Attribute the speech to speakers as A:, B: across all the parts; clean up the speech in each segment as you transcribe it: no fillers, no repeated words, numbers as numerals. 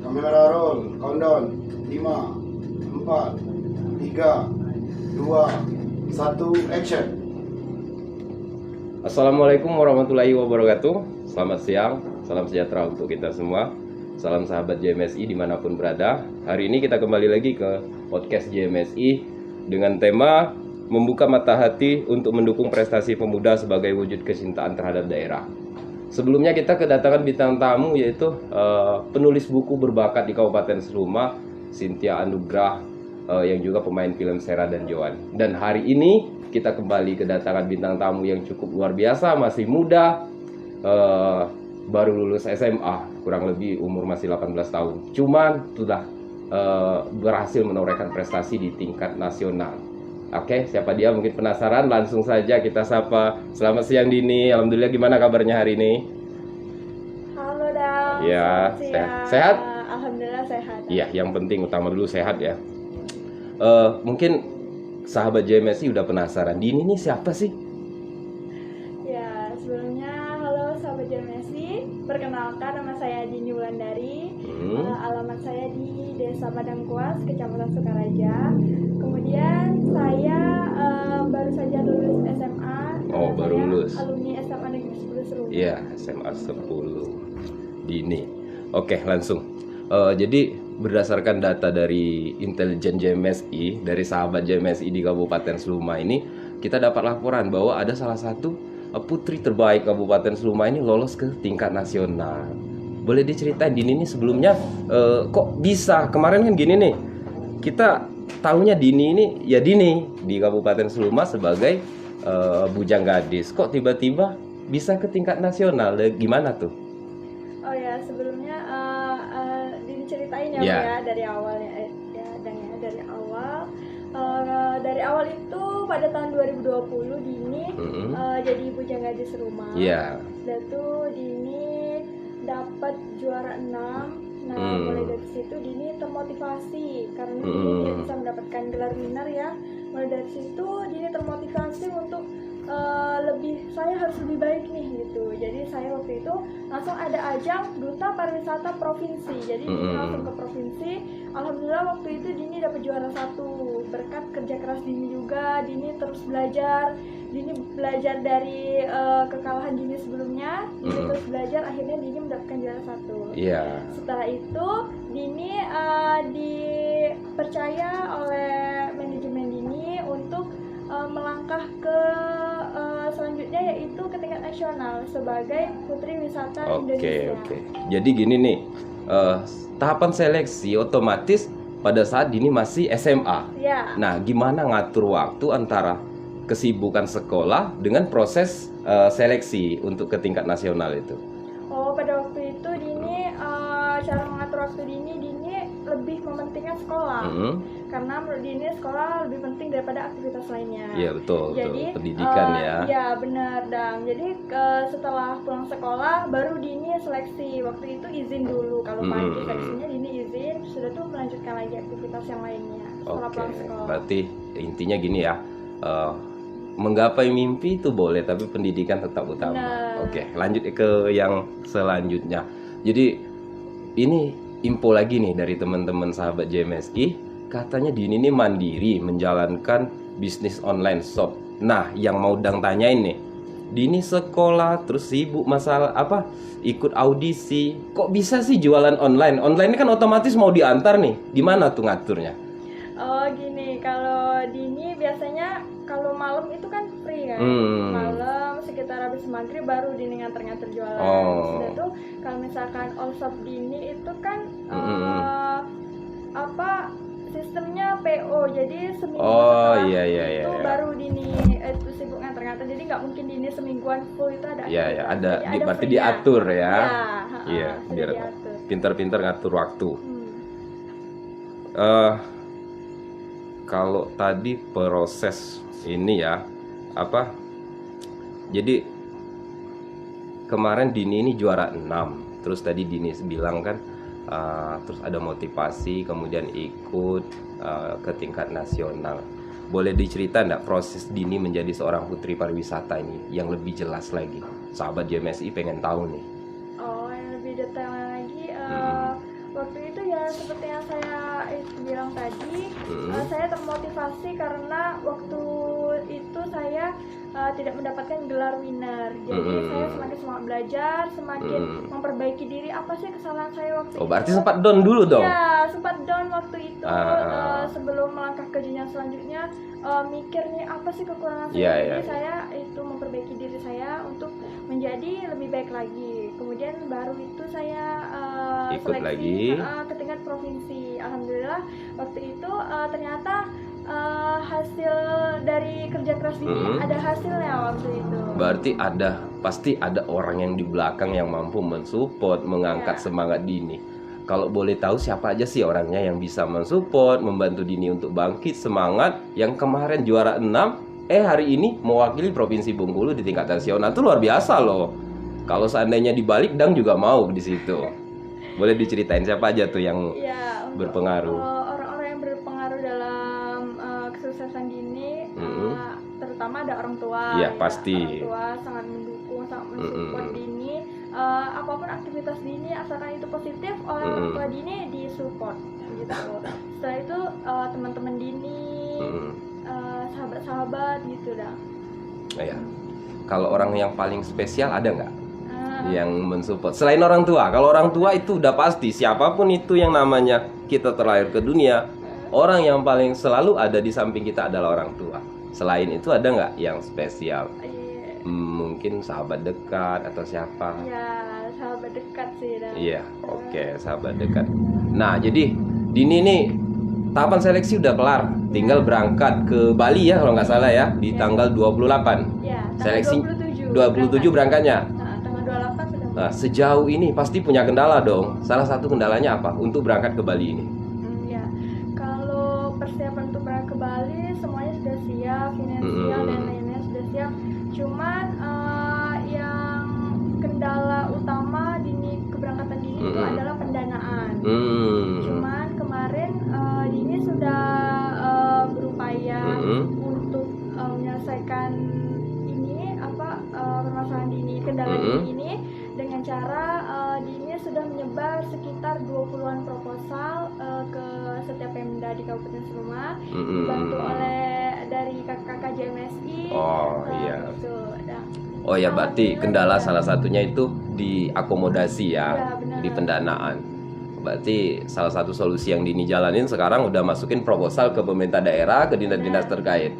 A: Kamera roll, countdown 5, 4, 3, 2, 1, action.
B: Assalamualaikum warahmatullahi wabarakatuh. Selamat siang, salam sejahtera untuk kita semua. Salam sahabat JMSI dimanapun berada. Hari ini kita kembali lagi ke podcast JMSI dengan tema membuka mata hati untuk mendukung prestasi pemuda sebagai wujud kecintaan terhadap daerah. Sebelumnya kita kedatangan bintang tamu yaitu penulis buku berbakat di Kabupaten Seluma, Cynthia Anugrah, yang juga pemain film Sera dan Joan. Dan hari ini kita kembali kedatangan bintang tamu yang cukup luar biasa, masih muda, baru lulus SMA, kurang lebih umur masih 18 tahun. Cuman sudah berhasil menorehkan prestasi di tingkat nasional. Oke, siapa dia? Mungkin penasaran, langsung saja kita sapa. Selamat siang Dini, alhamdulillah gimana kabarnya hari ini?
C: Halo Dam.
B: Ya,
C: Selamat siang.
B: sehat?
C: Alhamdulillah sehat.
B: Iya, yang penting utama dulu sehat ya. Mungkin sahabat JMSI udah penasaran, Dini ini siapa sih?
C: Ya, sebelumnya halo sahabat JMSI. Perkenalkan, nama saya Dini Wulandari. Alamat saya di Desa Padangkuas, Kecamatan Sukaraja. Kemudian saya baru saja lulus SMA.
B: Oh, baru
C: saya
B: lulus.
C: Alumni SMA Negeri 10 Seluma.
B: Iya, SMA 10 Dini. Oke, langsung. Jadi berdasarkan data dari intelijen JMSI, dari sahabat JMSI di Kabupaten Seluma ini, kita dapat laporan bahwa ada salah satu putri terbaik Kabupaten Seluma ini lolos ke tingkat nasional. Boleh diceritain Dini ini sebelumnya kok bisa? Kemarin kan gini nih, kita tahunya Dini ini ya Dini di Kabupaten Seluma sebagai bujang gadis. Kok tiba-tiba bisa ke tingkat nasional? Gimana tuh?
C: Oh ya, sebelumnya diceritain ya,
B: Ya.
C: Pak, ya dari awalnya dari awal. Dari awal itu pada tahun 2020 Dini jadi bujang gadis rumah.
B: Iya.
C: Sudah tuh Dini dapat juara 6. Nah, mulai dari situ Dini termotivasi karena Dini bisa mendapatkan gelar winner ya. Mulai dari situ Dini termotivasi untuk saya harus lebih baik nih gitu. Jadi saya waktu itu langsung ada ajang Duta Pariwisata Provinsi. Jadi Dini langsung ke provinsi. Alhamdulillah waktu itu Dini dapat juara 1 berkat kerja keras Dini juga. Dini terus belajar. Dini belajar dari kekalahan Dini sebelumnya. Dini terus belajar, akhirnya Dini mendapatkan juara 1.
B: Iya.
C: Setelah itu Dini dipercaya oleh manajemen Dini untuk melangkah ke selanjutnya, yaitu ke tingkat nasional sebagai Putri Wisata Indonesia.
B: Oke. Jadi gini nih, tahapan seleksi otomatis pada saat Dini masih SMA.
C: Ya.
B: Nah, gimana ngatur waktu antara kesibukan sekolah dengan proses seleksi untuk ke tingkat nasional itu?
C: Oh, pada waktu itu Dini cara mengatur waktu Dini lebih mementingkan sekolah. Karena menurut Dini sekolah lebih penting daripada aktivitas lainnya.
B: Iya betul.
C: Jadi
B: Pendidikan ya.
C: Iya benar Dam. Jadi setelah pulang sekolah baru Dini seleksi. Waktu itu izin dulu. Kalau pagi seleksinya Dini izin, sudah tuh melanjutkan lagi aktivitas yang lainnya setelah pulang sekolah.
B: Berarti intinya gini ya. Menggapai mimpi itu boleh, tapi pendidikan tetap utama.
C: Benar.
B: Oke, lanjut ke yang selanjutnya. Jadi ini info lagi nih dari teman-teman sahabat JMSI, katanya Dini ini mandiri menjalankan bisnis online shop. Nah, yang mau Dang tanyain nih, Dini sekolah terus sibuk masalah apa? Ikut audisi. Kok bisa sih jualan online? Online ini kan otomatis mau diantar nih. Gimana tuh ngaturnya?
C: Oh gini, kalau Dini biasanya kalau malam itu kan free kan. Malam sekitar habis maghrib baru Dini nganter-nganter jualan. Sudah tuh kalau misalkan all shop Dini itu kan sistemnya PO, jadi seminggu setelah itu baru Dini itu sibuk nganter-nganter. Jadi nggak mungkin Dini semingguan full itu ada.
B: Iya, ada berarti
C: free-nya.
B: diatur ya.
C: Iya,
B: biar
C: diatur.
B: pintar-pintar ngatur waktu. Kalau tadi proses ini ya, jadi kemarin Dini ini juara 6. Terus tadi Dini bilang kan terus ada motivasi, kemudian ikut ke tingkat nasional. Boleh diceritain nggak proses Dini menjadi seorang putri pariwisata ini yang lebih jelas lagi? Sahabat JMSI pengen tahu nih.
C: Oh, yang lebih detail lagi, waktu itu bilang tadi, saya termotivasi karena waktu itu saya tidak mendapatkan gelar winner. Jadi saya semakin semangat belajar, semakin memperbaiki diri. Apa sih kesalahan saya waktu itu?
B: Oh, berarti sempat down dulu dong?
C: Ya, sempat down waktu itu. Sebelum melangkah ke jenjang selanjutnya, mikir nih apa sih kekurangan saya. Jadi saya itu memperbaiki diri saya untuk menjadi lebih baik lagi. Kemudian baru itu saya
B: ikut
C: seleksi
B: lagi
C: ke tingkat provinsi. Alhamdulillah waktu itu ternyata hasil dari kerja keras ini ada hasilnya waktu itu.
B: Berarti pasti ada orang yang di belakang yang mampu mensupport, mengangkat semangat Dini. Kalau boleh tahu siapa aja sih orangnya yang bisa mensupport, membantu Dini untuk bangkit semangat, yang kemarin juara 6, hari ini mewakili Provinsi Bengkulu di tingkat nasional. Itu luar biasa loh. Kalau seandainya dibalik, Dang juga mau di situ. Boleh diceritain siapa aja tuh yang berpengaruh?
C: Orang-orang yang berpengaruh dalam kesuksesan Dini, terutama ada orang tua.
B: Iya, pasti.
C: Orang tua sangat mendukung, sangat mensupport Dini. Apapun aktivitas Dini, asalkan itu positif, orang tua Dini disupport gitu. Setelah itu teman-teman Dini, sahabat-sahabat gitu dah.
B: Iya. Kalau orang yang paling spesial ada nggak? Yang mensupport selain orang tua? Kalau orang tua itu udah pasti, siapapun itu yang namanya kita terlahir ke dunia, orang yang paling selalu ada di samping kita adalah orang tua. Selain itu ada nggak yang spesial? Mungkin sahabat dekat atau siapa?
C: Ya, sahabat dekat sih dah.
B: Iya, oke, sahabat dekat. Nah, jadi Dini nih tahapan seleksi udah kelar, tinggal berangkat ke Bali ya kalau nggak salah ya, di tanggal 28.
C: Ya,
B: seleksi 27 berangkatnya.
C: Tanggal 28 sudah.
B: Nah, sejauh ini pasti punya kendala dong. Salah satu kendalanya apa untuk berangkat ke Bali ini?
C: Ya, kalau persiapan untuk berangkat ke Bali semuanya sudah siap, finansial dan lainnya sudah siap. Cuman yang kendala utama Dini keberangkatan Dini itu adalah pendanaan. Cuman kemarin Dini sudah berupaya untuk menyelesaikan ini permasalahan Dini, kendala ini dengan cara Dini sudah menyebar sekitar 20-an proposal ke setiap Pemda di Kabupaten Seluma, dibantu oleh dari kakak-kakak JMSI. Gitu.
B: Oh ya, berarti kendala salah satunya itu diakomodasi ya, di pendanaan. Berarti salah satu solusi yang Dini jalanin sekarang udah masukin proposal ke pemerintah daerah, ke dinas-dinas terkait.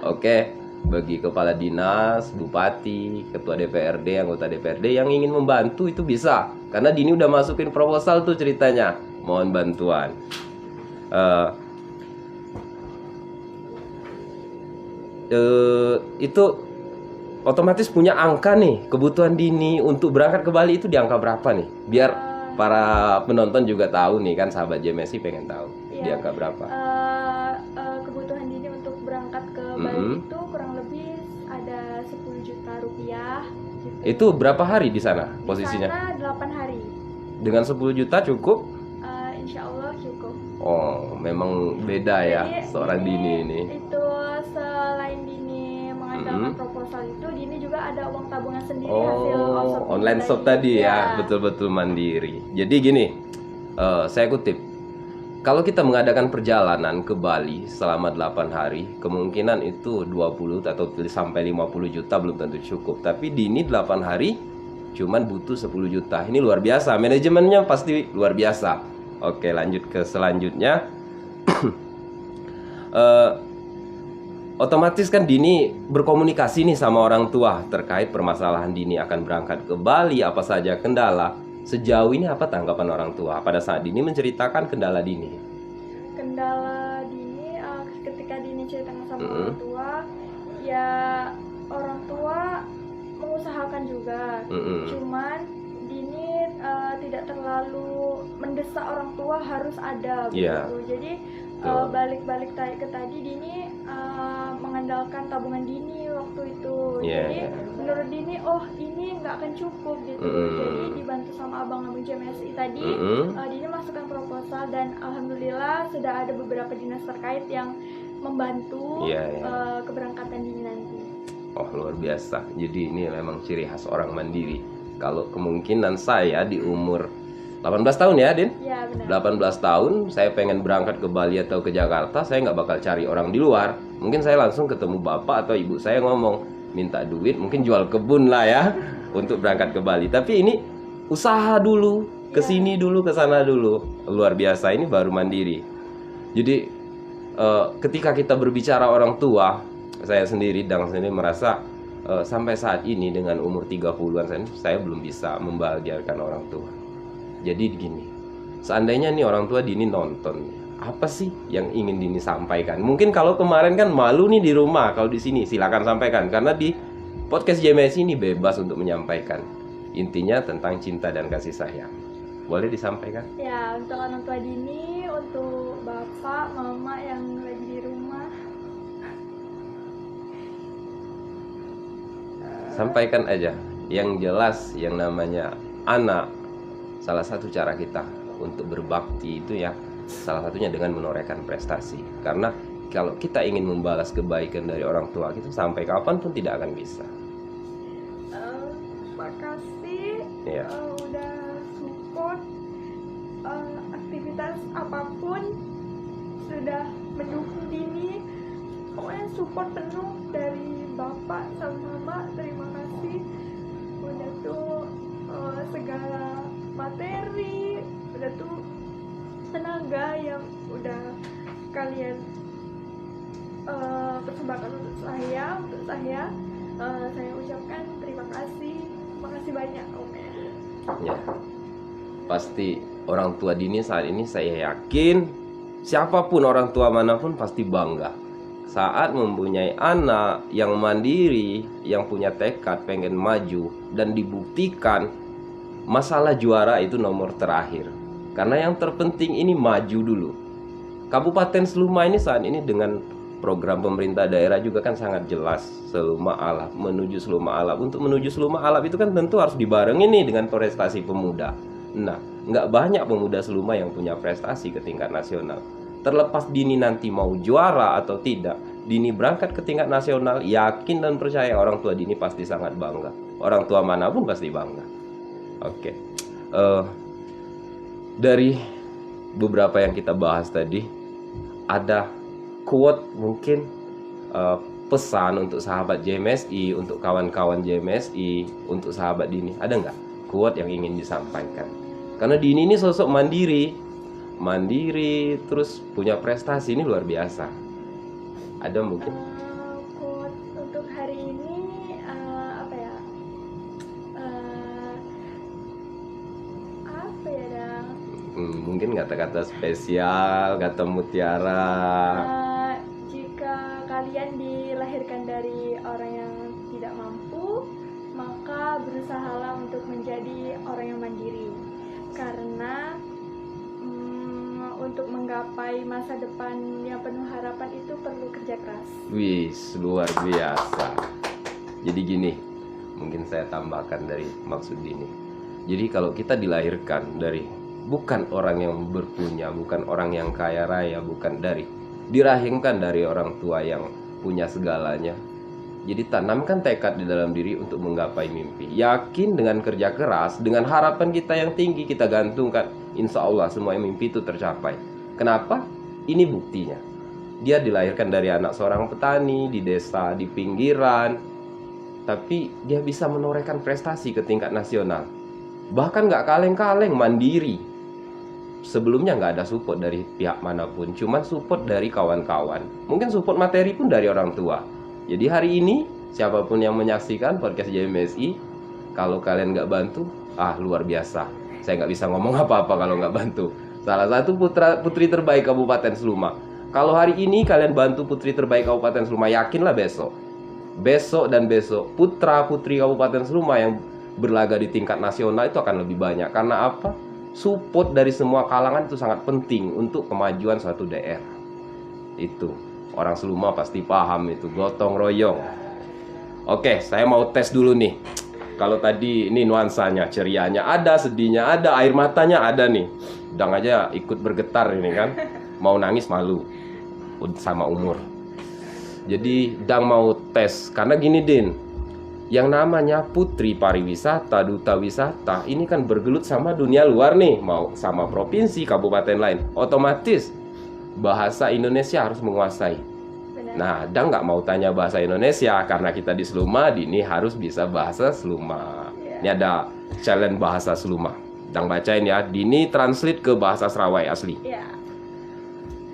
B: Oke, bagi kepala dinas, bupati, ketua DPRD, anggota DPRD yang ingin membantu itu bisa. Karena Dini udah masukin proposal tuh ceritanya, mohon bantuan. Itu otomatis punya angka nih, kebutuhan Dini untuk berangkat ke Bali itu di angka berapa nih? Biar para penonton juga tahu nih kan, sahabat JMSI pengen tahu di angka berapa.
C: Kebutuhan Dini untuk berangkat ke Bali itu kurang lebih ada 10 juta rupiah gitu.
B: Itu berapa hari di sana posisinya?
C: Di sana 8 hari.
B: Dengan 10 juta cukup?
C: Insya Allah cukup.
B: Oh, memang beda ya. Jadi, seorang Dini ini.
C: Itu selain Dini mengandalkan proposal itu, Dini juga ada uang tabungan sendiri hasil
B: online shop tadi ya, betul-betul mandiri. Jadi gini, saya kutip, kalau kita mengadakan perjalanan ke Bali selama 8 hari, kemungkinan itu 20 atau sampai 50 juta belum tentu cukup. Tapi Dini 8 hari cuman butuh 10 juta. Ini luar biasa, manajemennya pasti luar biasa. Oke, lanjut ke selanjutnya. Otomatis kan Dini berkomunikasi nih sama orang tua terkait permasalahan Dini akan berangkat ke Bali, apa saja kendala. Sejauh ini apa tanggapan orang tua pada saat Dini menceritakan kendala Dini?
C: Kendala Dini ketika Dini ceritakan sama orang tua, ya orang tua mengusahakan juga. Cuman Dini tidak terlalu mendesak orang tua harus ada gitu. Jadi balik-balik ke tadi Dini mengandalkan tabungan Dini waktu itu. Jadi menurut Dini, ini nggak akan cukup gitu. Jadi dibantu sama abang-abang JMSI tadi, Dini masukkan proposal dan alhamdulillah sudah ada beberapa dinas terkait yang membantu keberangkatan Dini nanti.
B: Oh, luar biasa. Jadi ini memang ciri khas orang mandiri. Kalau kemungkinan saya di umur 18 tahun ya, Din?
C: Ya benar.
B: 18 tahun, saya pengen berangkat ke Bali atau ke Jakarta, saya nggak bakal cari orang di luar. Mungkin saya langsung ketemu bapak atau ibu saya ngomong, minta duit, mungkin jual kebun lah ya, untuk berangkat ke Bali. Tapi ini usaha dulu, ke sini dulu, ke sana dulu. Luar biasa, ini baru mandiri. Jadi ketika kita berbicara orang tua, saya sendiri merasa sampai saat ini dengan umur 30-an saya belum bisa membahagiakan orang tua. Jadi gini, seandainya nih orang tua Dini nonton, apa sih yang ingin Dini sampaikan? Mungkin kalau kemarin kan malu nih di rumah, kalau di sini silakan sampaikan, karena di podcast JMS ini bebas untuk menyampaikan. Intinya tentang cinta dan kasih sayang. Boleh disampaikan?
C: Ya, untuk orang tua Dini, untuk bapak, mama yang lagi di rumah,
B: sampaikan aja. Yang jelas, yang namanya anak, salah satu cara kita untuk berbakti itu ya, salah satunya dengan menorehkan prestasi. Karena kalau kita ingin membalas kebaikan dari orang tua kita, sampai kapanpun tidak akan bisa.
C: makasih
B: Iya.
C: udah support aktivitas apapun, sudah mendukung Dini. Pokoknya support penuh dari bapak sama mama. Terima kasih udah tuh segala materi, udah tuh tenaga yang udah kalian persembahkan untuk saya. Saya ucapkan terima kasih banyak Om Eri.
B: Ya, pasti orang tua Dini saat ini saya yakin siapapun orang tua manapun pasti bangga saat mempunyai anak yang mandiri, yang punya tekad pengen maju, dan dibuktikan masalah juara itu nomor terakhir. Karena yang terpenting ini maju dulu. Kabupaten Seluma ini saat ini dengan program pemerintah daerah juga kan sangat jelas, Seluma Alap, menuju Seluma Alap. Untuk menuju Seluma Alap itu kan tentu harus dibarengi nih dengan prestasi pemuda. Nah, nggak banyak pemuda Seluma yang punya prestasi ke tingkat nasional. Terlepas Dini nanti mau juara atau tidak, Dini berangkat ke tingkat nasional, yakin dan percaya orang tua Dini pasti sangat bangga. Orang tua manapun pasti bangga. Oke. Dari beberapa yang kita bahas tadi, ada quote mungkin pesan untuk sahabat JMSI, untuk kawan-kawan JMSI, untuk sahabat Dini. Ada nggak quote yang ingin disampaikan? Karena Dini ini sosok mandiri, terus punya prestasi, ini luar biasa. Ada mungkin?
C: Quote untuk hari ini apa ya?
B: Mungkin kata-kata spesial, kata mutiara.
C: Jika kalian dilahirkan dari orang yang tidak mampu, maka berusahalah untuk menjadi orang yang mandiri. Karena untuk menggapai masa depan yang penuh harapan itu perlu kerja keras.
B: Wis, luar biasa. Jadi gini, mungkin saya tambahkan dari maksud ini. Jadi kalau kita dilahirkan dari bukan orang yang berpunya, bukan orang yang kaya raya, bukan dirahimkan dari orang tua yang punya segalanya. Jadi tanamkan tekad di dalam diri untuk menggapai mimpi. Yakin dengan kerja keras, dengan harapan kita yang tinggi, kita gantungkan. Insya Allah semua mimpi itu tercapai. Kenapa? Ini buktinya. Dia dilahirkan dari anak seorang petani di desa, di pinggiran. Tapi dia bisa menorehkan prestasi ke tingkat nasional. Bahkan gak kaleng-kaleng, mandiri. Sebelumnya nggak ada support dari pihak manapun, cuman support dari kawan-kawan. Mungkin support materi pun dari orang tua. Jadi hari ini siapapun yang menyaksikan podcast JMSI, kalau kalian nggak bantu, luar biasa. Saya nggak bisa ngomong apa-apa kalau nggak bantu. Salah satu putri terbaik Kabupaten Seluma. Kalau hari ini kalian bantu putri terbaik Kabupaten Seluma, yakinlah besok dan besok putra putri Kabupaten Seluma yang berlaga di tingkat nasional itu akan lebih banyak. Karena apa? Support dari semua kalangan itu sangat penting untuk kemajuan suatu daerah. Itu orang Seluma pasti paham itu, gotong royong. Oke, saya mau tes dulu nih. Kalau tadi ini nuansanya, cerianya ada, sedihnya ada, air matanya ada nih. Dang aja ikut bergetar ini kan. Mau nangis malu sama umur. Jadi Dang mau tes karena gini Din. yang namanya Putri Pariwisata, Duta Wisata, ini kan bergelut sama dunia luar nih, mau sama provinsi, kabupaten lain. Otomatis bahasa Indonesia harus menguasai.
C: Benar.
B: Nah, Dang nggak mau tanya bahasa Indonesia karena kita di Seluma, Dini harus bisa bahasa Seluma.
C: Iya.
B: Ini ada challenge bahasa Seluma. Dang bacain ya, Dini translate ke bahasa Serawai asli.
C: Ya.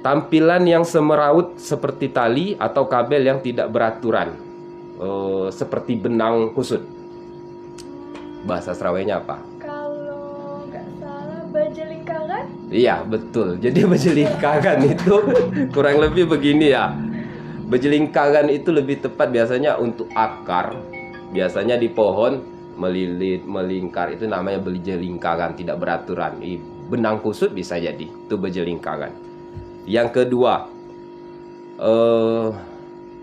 B: Tampilan yang semeraut seperti tali atau kabel yang tidak beraturan, seperti benang kusut. Bahasa Serawainya apa?
C: Kalau nggak salah bajelingkangan.
B: Iya, betul. Jadi bejelingkangan itu kurang lebih begini ya. Bejelingkangan itu lebih tepat biasanya untuk akar. Biasanya di pohon melilit, melingkar, itu namanya bejelingkangan, tidak beraturan. Benang kusut bisa jadi, itu bejelingkangan. Yang kedua,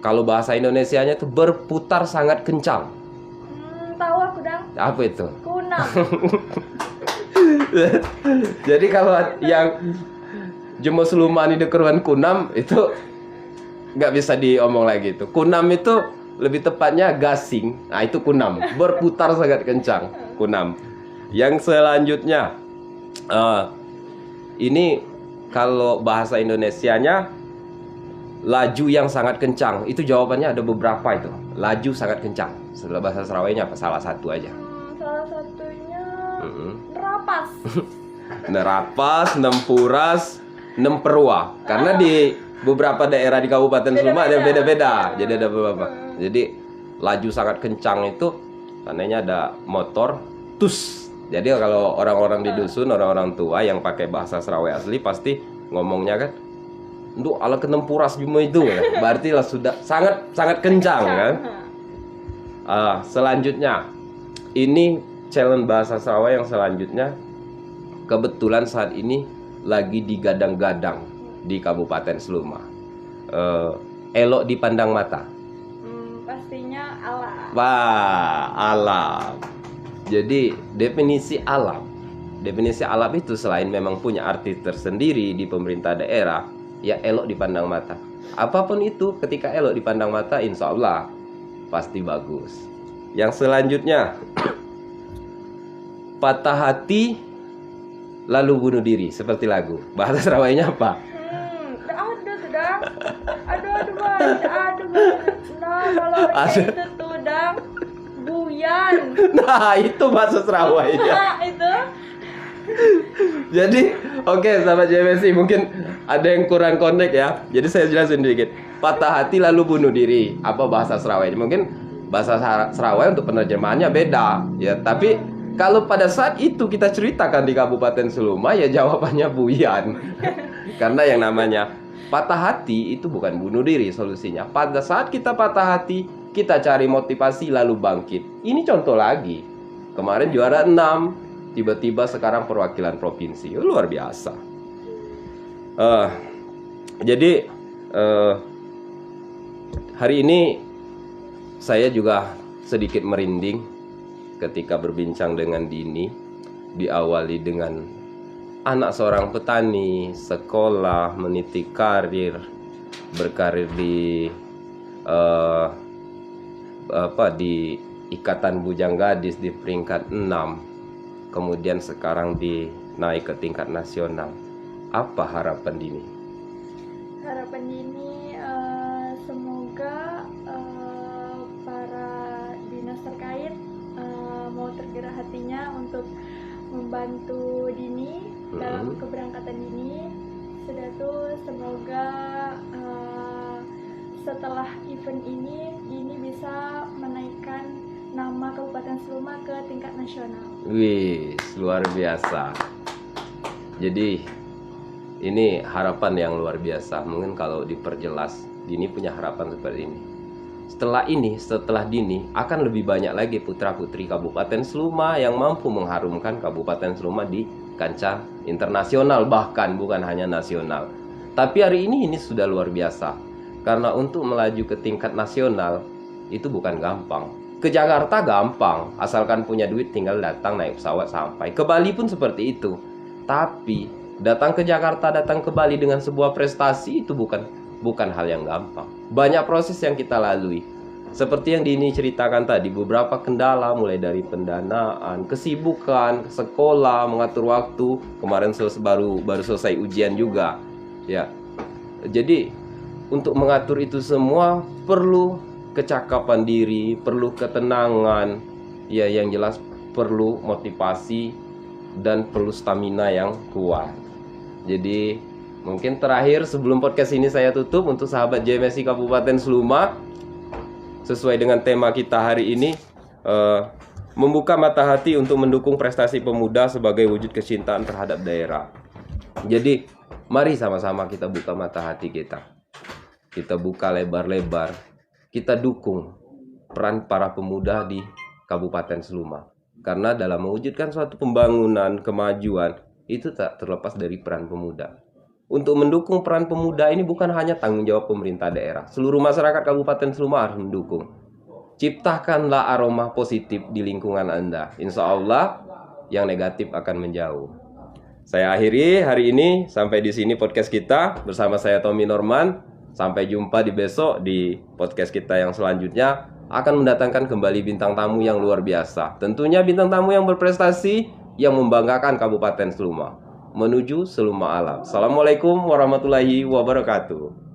B: kalau bahasa Indonesianya itu berputar sangat kencang.
C: Tahu aku Dang.
B: Apa itu?
C: Kunam.
B: Jadi kalau yang Jemo Selumani Dekeruan Kunam itu nggak bisa diomong lagi itu. Kunam itu lebih tepatnya gasing. Nah itu kunam, berputar sangat kencang. Kunam. Yang selanjutnya, ini kalau bahasa Indonesianya laju yang sangat kencang. Itu jawabannya ada beberapa itu. Laju sangat kencang. Setelah bahasa Serawainya apa? Salah satu aja.
C: Salah satunya nerapas.
B: Nerapas, nempuras, nemperua. Karena di beberapa daerah di Kabupaten Seluma ada beda-beda. Jadi ada beberapa. Jadi laju sangat kencang itu tandanya ada motor tus. Jadi kalau orang-orang di dusun, orang-orang tua yang pakai bahasa Serawai asli pasti ngomongnya kan, "Ndu ala kenempuras cuma itu." Berarti lah sudah sangat kencang kan. Selanjutnya, ini challenge bahasa Serawai yang selanjutnya kebetulan saat ini lagi digadang-gadang di Kabupaten Seluma. Elok dipandang mata.
C: Pastinya alam.
B: Wah, alam. Jadi definisi alam itu selain memang punya arti tersendiri di pemerintah daerah, ya elok dipandang mata. Apapun itu, ketika elok dipandang mata, insya Allah pasti bagus. Yang selanjutnya, patah hati lalu bunuh diri, seperti lagu. Bahasa Serawainya apa?
C: Ada sudah. Aduh banyak. Nah kalau itu tuh Dang, buyan.
B: Nah itu bahasa Serawainya.
C: Nah itu.
B: Jadi oke, sahabat JMSI, mungkin ada yang kurang connect ya. Jadi saya jelasin dikit. Patah hati lalu bunuh diri, apa bahasa Serawai? Mungkin bahasa Serawai untuk penerjemahannya beda ya. Tapi kalau pada saat itu kita ceritakan di Kabupaten Seluma, ya jawabannya buyan. Karena yang namanya patah hati itu bukan bunuh diri solusinya. Pada saat kita patah hati, kita cari motivasi lalu bangkit. Ini contoh lagi. Kemarin juara 6, tiba-tiba sekarang perwakilan provinsi. Luar biasa. Jadi hari ini saya juga sedikit merinding ketika berbincang dengan Dini. Diawali dengan anak seorang petani, sekolah, meniti karir, berkarir di di Ikatan Bujang Gadis di peringkat 6, kemudian sekarang naik ke tingkat nasional. Apa harapan Dini?
C: Harapan Dini semoga para dinas terkait mau tergerak hatinya untuk membantu Dini dalam keberangkatan Dini. Sudah tuh semoga setelah event ini Dini bisa menaikkan nama Kabupaten Seluma ke tingkat nasional.
B: Wih, luar biasa. Jadi ini harapan yang luar biasa. Mungkin kalau diperjelas, Dini punya harapan seperti ini. Setelah Dini akan lebih banyak lagi putra-putri Kabupaten Seluma yang mampu mengharumkan Kabupaten Seluma di kancah internasional, bahkan bukan hanya nasional. Tapi hari ini sudah luar biasa. Karena untuk melaju ke tingkat nasional itu bukan gampang. Ke Jakarta gampang, asalkan punya duit tinggal datang naik pesawat sampai. Ke Bali pun seperti itu. Tapi datang ke Jakarta, datang ke Bali dengan sebuah prestasi itu bukan hal yang gampang. Banyak proses yang kita lalui. seperti yang Dini ceritakan tadi, beberapa kendala mulai dari pendanaan, kesibukan, sekolah, mengatur waktu. Kemarin baru selesai ujian juga, ya. Jadi untuk mengatur itu semua perlu kecakapan diri, perlu ketenangan, ya, yang jelas perlu motivasi dan perlu stamina yang kuat. Jadi mungkin terakhir sebelum podcast ini saya tutup, untuk sahabat JMSI Kabupaten Seluma, sesuai dengan tema kita hari ini, membuka mata hati untuk mendukung prestasi pemuda sebagai wujud kecintaan terhadap daerah. Jadi mari sama-sama kita buka mata hati kita buka lebar-lebar, kita dukung peran para pemuda di Kabupaten Seluma. Karena dalam mewujudkan suatu pembangunan, kemajuan, itu tak terlepas dari peran pemuda. Untuk mendukung peran pemuda ini bukan hanya tanggung jawab pemerintah daerah. Seluruh masyarakat Kabupaten Seluma harus mendukung. Ciptakanlah aroma positif di lingkungan Anda. Insya Allah yang negatif akan menjauh. Saya akhiri hari ini sampai di sini podcast kita bersama saya Tommy Norman. Sampai jumpa di besok di podcast kita yang selanjutnya, akan mendatangkan kembali bintang tamu yang luar biasa. Tentunya bintang tamu yang berprestasi yang membanggakan Kabupaten Seluma menuju Seluma Alam. Assalamualaikum warahmatullahi wabarakatuh.